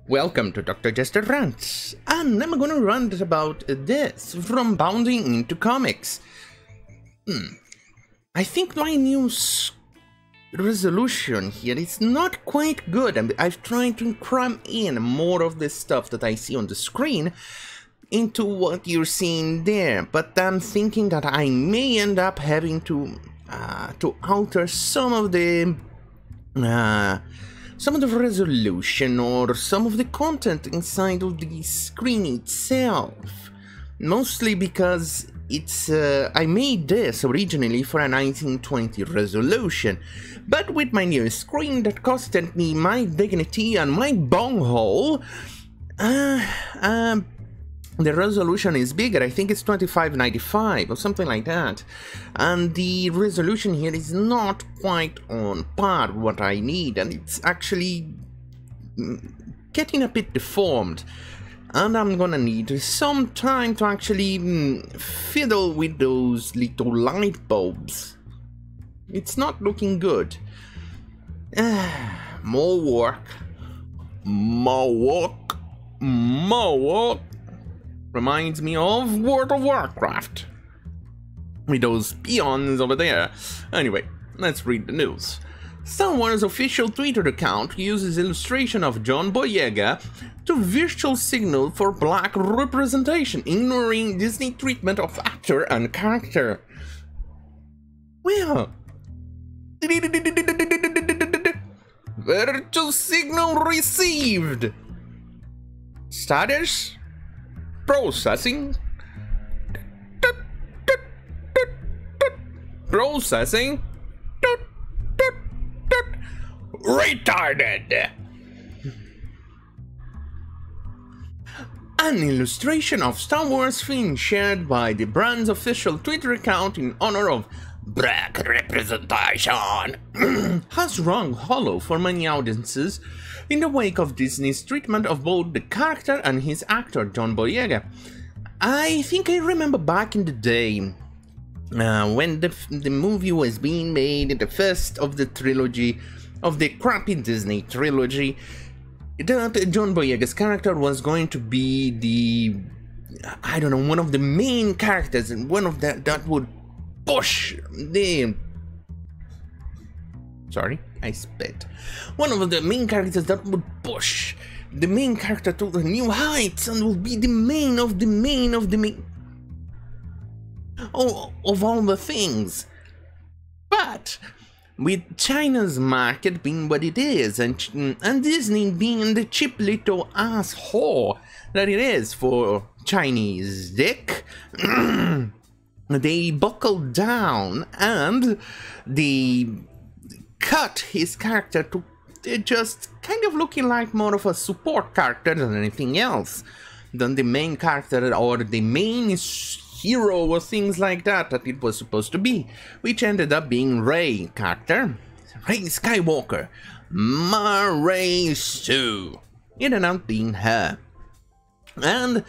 Welcome to Dr. Jester Rants, and I'm gonna rant about this from Bounding into Comics. I think my new resolution here is not quite good. I've tried to cram in more of the stuff that I see on the screen into what you're seeing there, but I'm thinking that I may end up having to alter some of the resolution or some of the content inside of the screen itself. Mostly because it's I made this originally for a 1920 resolution, but with my new screen that costed me my dignity and my bunghole, the resolution is bigger. I think it's 2595 or something like that, and the resolution here is not quite on par with what I need, and it's actually getting a bit deformed, and I'm gonna need some time to actually fiddle with those little light bulbs. It's not looking good. More work. Reminds me of World of Warcraft, with those peons over there. Anyway, let's read the news. Star Wars official Twitter account uses illustration of John Boyega to virtual signal for black representation, ignoring Disney treatment of actor and character. Well, virtual signal received. Status processing. Processing. Retarded. An illustration of Star Wars film shared by the brand's official Twitter account in honor of black representation has rung hollow for many audiences in the wake of Disney's treatment of both the character and his actor, John Boyega. I think I remember back in the day when the movie was being made, the first of the trilogy, of the crappy Disney trilogy, that John Boyega's character was going to be the, I don't know, one of the main characters, and one of that would push the... Sorry, I spit. One of the main characters that would push the main character to the new heights and will be the main of the main of the main of all the things. But with China's market being what it is, and Disney being the cheap little asshole that it is for Chinese dick, they buckled down and they cut his character to just kind of looking like more of a support character than anything else, than the main character or the main hero or things like that it was supposed to be, which ended up being Rey character, Rey Skywalker, Rey Sue. It ended up being her. And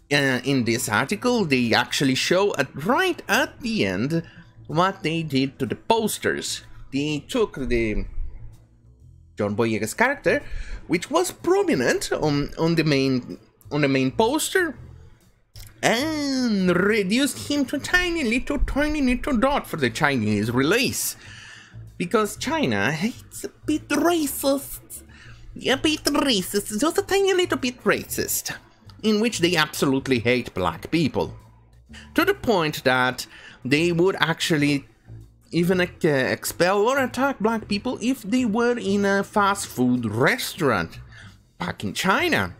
in this article, they actually show right at the end what they did to the posters. They took the John Boyega's character, which was prominent on the main poster, and reduced him to tiny little dot for the Chinese release, because China hates a bit racist, just a tiny little bit racist, in which they absolutely hate black people, to the point that they would actually even expel or attack black people if they were in a fast food restaurant back in China.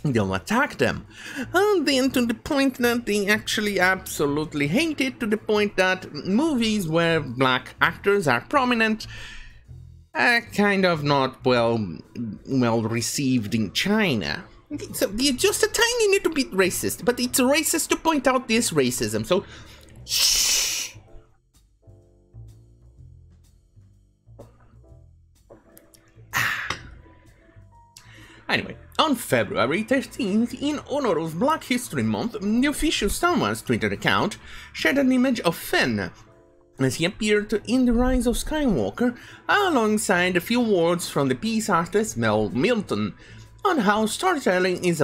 They'll attack them, and then to the point that they actually absolutely hate it, to the point that movies where black actors are prominent are kind of not well received in China. So they're just a tiny little bit racist, but it's racist to point out this racism, so shh. Anyway, on February 13th, in honor of Black History Month, the official Star Wars Twitter account shared an image of Finn as he appeared in The Rise of Skywalker alongside a few words from the piece artist Mel Milton, on how storytelling is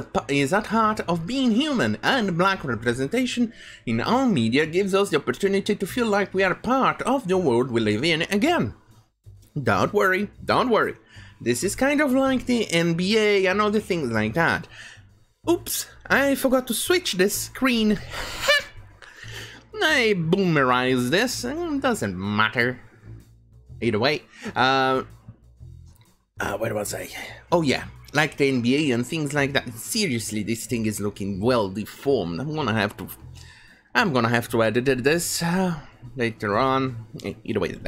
at heart of being human, and Black representation in our media gives us the opportunity to feel like we are part of the world we live in again. Don't worry, don't worry. This is kind of like the NBA and other things like that. Oops, I forgot to switch this screen. I boomerized this, doesn't matter. Either way, where was I? Oh yeah, like the NBA and things like that. Seriously, this thing is looking well deformed. I'm gonna have to edit this later on. Either way,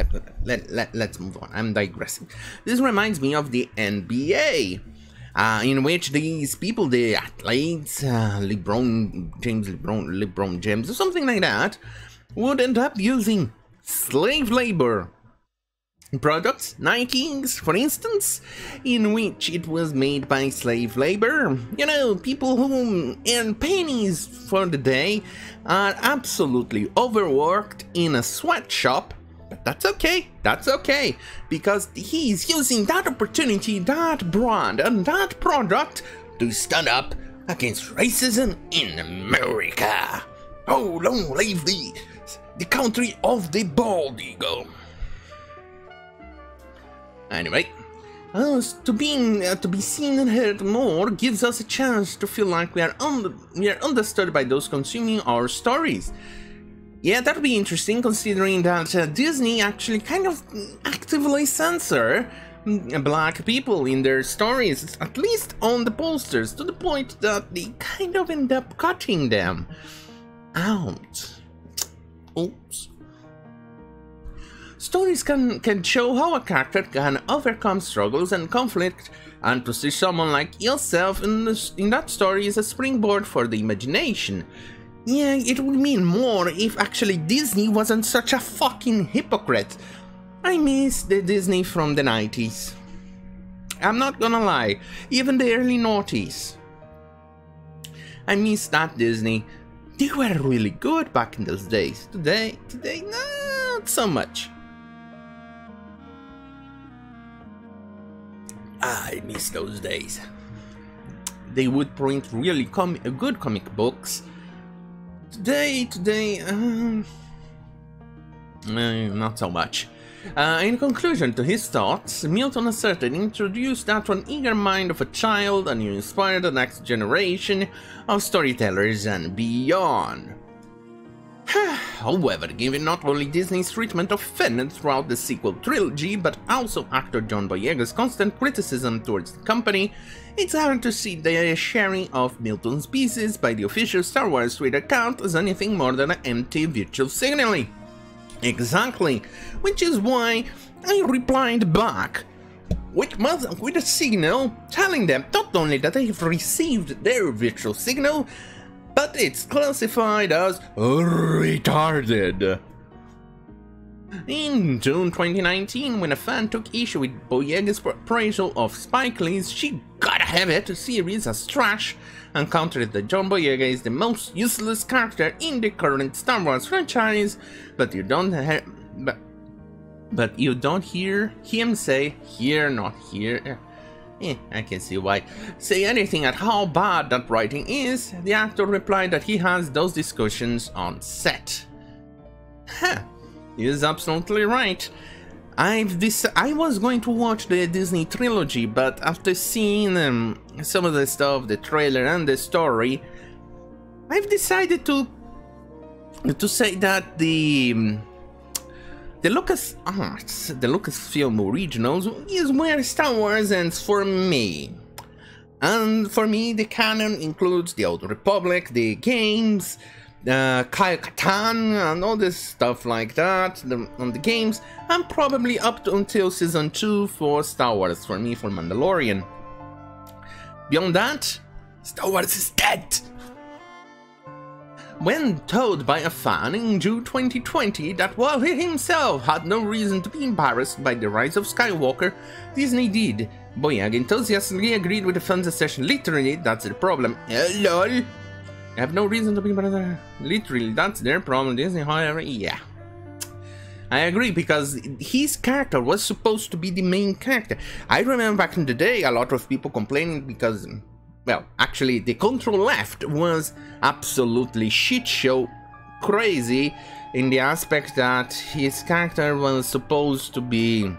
let's move on. I'm digressing. This reminds me of the NBA. In which these people, the athletes, LeBron James, or something like that, would end up using slave labor products, Nikes, for instance, in which it was made by slave labor. You know, people who earn pennies for the day are absolutely overworked in a sweatshop. But that's okay, because he's using that opportunity, that brand, and that product to stand up against racism in America. Oh, long live the country of the bald eagle. Anyway, to be seen and heard more gives us a chance to feel like we are understood by those consuming our stories. Yeah, that'll be interesting, considering that Disney actually kind of actively censor Black people in their stories, at least on the posters, to the point that they kind of end up cutting them out. Oops. Stories can show how a character can overcome struggles and conflict, and to see someone like yourself in that story is a springboard for the imagination. Yeah, it would mean more if actually Disney wasn't such a fucking hypocrite. I miss the Disney from the 90s. I'm not gonna lie, even the early noughties. I miss that Disney. They were really good back in those days. Today, not so much. I miss those days. They would print really good comic books. Today, not so much. In conclusion to his thoughts, Milton asserted introduced that to an eager mind of a child and you inspired the next generation of storytellers and beyond. However, given not only Disney's treatment of Finn throughout the sequel trilogy, but also actor John Boyega's constant criticism towards the company, it's hard to see the sharing of Milton's pieces by the official Star Wars Twitter account as anything more than an empty virtual signaling. Exactly, which is why I replied back with a signal telling them not only that I've received their virtual signal, but it's classified as retarded. In June 2019, when a fan took issue with Boyega's portrayal of Spike Lee's She Gotta Have It series as trash, and countered that John Boyega is the most useless character in the current Star Wars franchise, but you don't hear him say, here, not here. I can see why. Say anything at how bad that writing is, the actor replied that he has those discussions on set. He is absolutely right. I was going to watch the Disney trilogy, but after seeing some of the stuff, the trailer and the story, I've decided to say that the Lucasfilm Originals is where Star Wars ends for me. And for me, the canon includes the Old Republic, the games, Kyle-Katarn, and all this stuff like that on the games, and probably up until Season 2 for Star Wars for me, for Mandalorian. Beyond that, Star Wars is dead! When told by a fan in June 2020 that while he himself had no reason to be embarrassed by the rise of Skywalker, Disney did, Boyega enthusiastically agreed with the fans' assertion. Literally, that's the problem. LOL. I have no reason to be embarrassed. Literally, that's their problem. Disney, however, yeah. I agree, because his character was supposed to be the main character. I remember back in the day a lot of people complaining because, well, actually the Control Left was absolutely shit show crazy in the aspect that his character was supposed to be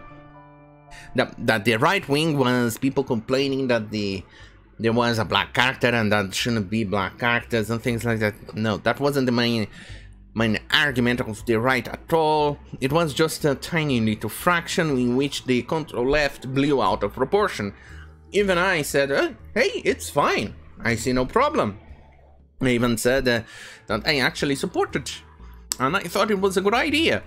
that the right wing was people complaining that there was a black character and that shouldn't be black characters and things like that. No, that wasn't the main argument of the right at all. It was just a tiny little fraction in which the Control Left blew out of proportion. Even I said, hey, it's fine, I see no problem. I even said that I actually supported, and I thought it was a good idea,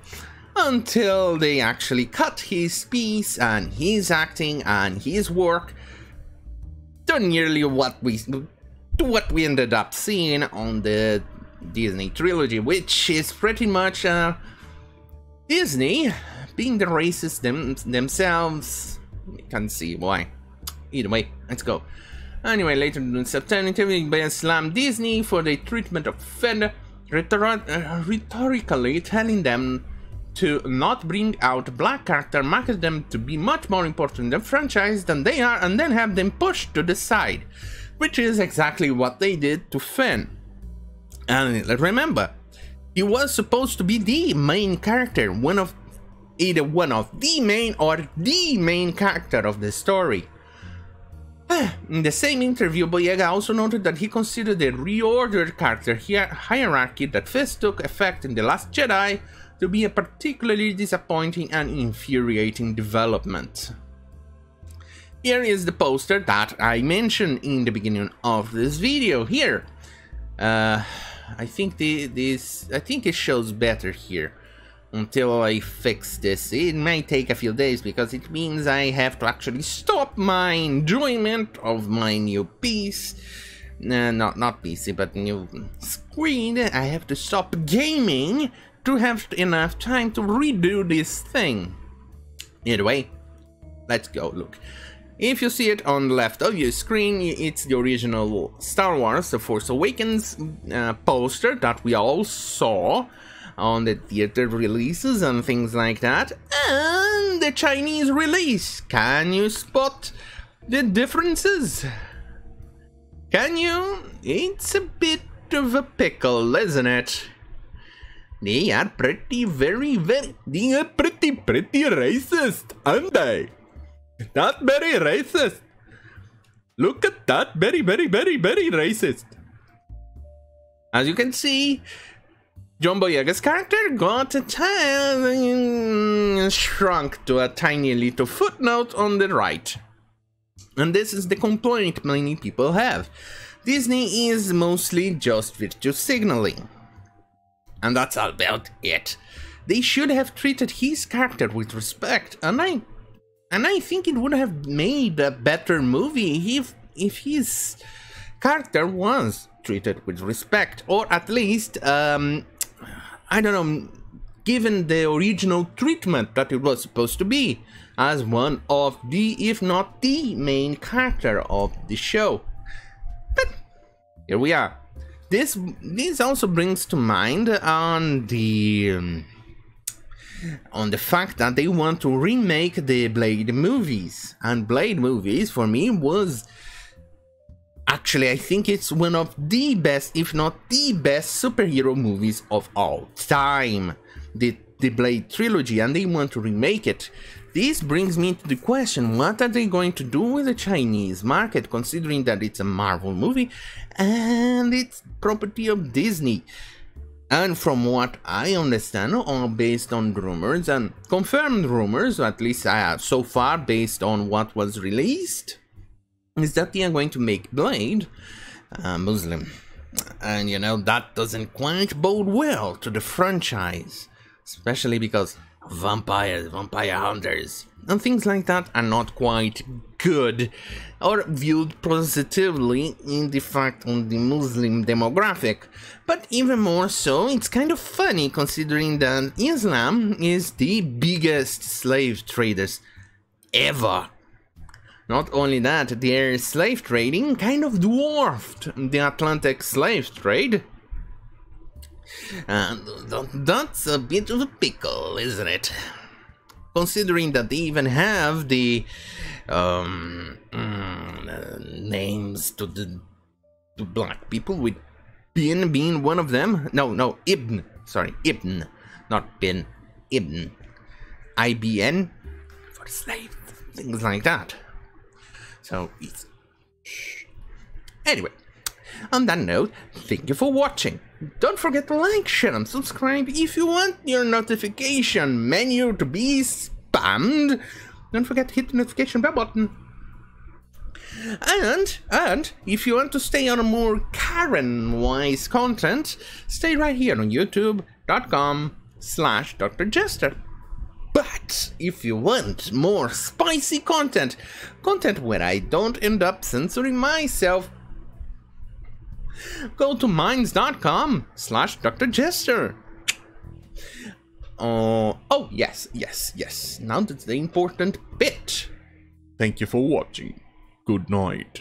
until they actually cut his piece and his acting and his work to nearly what we ended up seeing on the Disney trilogy, which is pretty much Disney being the racists themselves. You can see why. Either way, let's go. Anyway, later in September, interviewing by slammed Disney for the treatment of Fender, rhetorically telling them to not bring out black character, market them to be much more important in the franchise than they are, and then have them pushed to the side, which is exactly what they did to Finn. And remember, he was supposed to be the main character, either one of the main or the main character of the story. In the same interview, Boyega also noted that he considered the reordered character hierarchy that first took effect in The Last Jedi to be a particularly disappointing and infuriating development. Here is the poster that I mentioned in the beginning of this video. Here, I think it shows better here. Until I fix this, it may take a few days because it means I have to actually stop my enjoyment of my new piece. Not PC, but new screen. I have to stop gaming to have enough time to redo this thing. Either way, let's go look. If you see it on the left of your screen, it's the original Star Wars The Force Awakens poster that we all saw on the theater releases and things like that, and the Chinese release. Can you spot the differences? Can you? It's a bit of a pickle, isn't it? They are pretty racist, aren't they? Not very racist. Look at that, very racist. As you can see, John Boyega's character got shrunk to a tiny little footnote on the right. And this is the complaint many people have. Disney is mostly just virtue signaling. And that's about it. They should have treated his character with respect, and I think it would have made a better movie if his character was treated with respect, or at least I don't know, given the original treatment that it was supposed to be, as one of the, if not the main character of the show. But here we are. This also brings to mind on the fact that they want to remake the Blade movies, and Blade movies for me was actually, I think it's one of the best, if not the best, superhero movies of all time. The Blade trilogy, and they want to remake it. This brings me to the question, what are they going to do with the Chinese market, considering that it's a Marvel movie and it's property of Disney? And from what I understand, all based on rumors and confirmed rumors, at least so far based on what was released, is that they are going to make Blade Muslim. And you know, that doesn't quite bode well to the franchise, especially because vampires, vampire hunters, and things like that are not quite good or viewed positively in the fact on the Muslim demographic. But even more so, it's kind of funny considering that Islam is the biggest slave traders ever. Not only that, their slave trading kind of dwarfed the Atlantic slave trade. And that's a bit of a pickle, isn't it? Considering that they even have the names to black people, with Bin being one of them. No, Ibn. Sorry, Ibn, not Bin. Ibn. IBN for slaves, things like that. So it's... Anyway, on that note, thank you for watching. Don't forget to like, share, and subscribe if you want your notification menu to be spammed. Don't forget to hit the notification bell button. And if you want to stay on a more Karen-wise content, stay right here on youtube.com/Dr. Jester. But if you want more spicy content where I don't end up censoring myself, go to minds.com/Dr. Jester. Oh, yes. Now that's the important bit. Thank you for watching. Good night.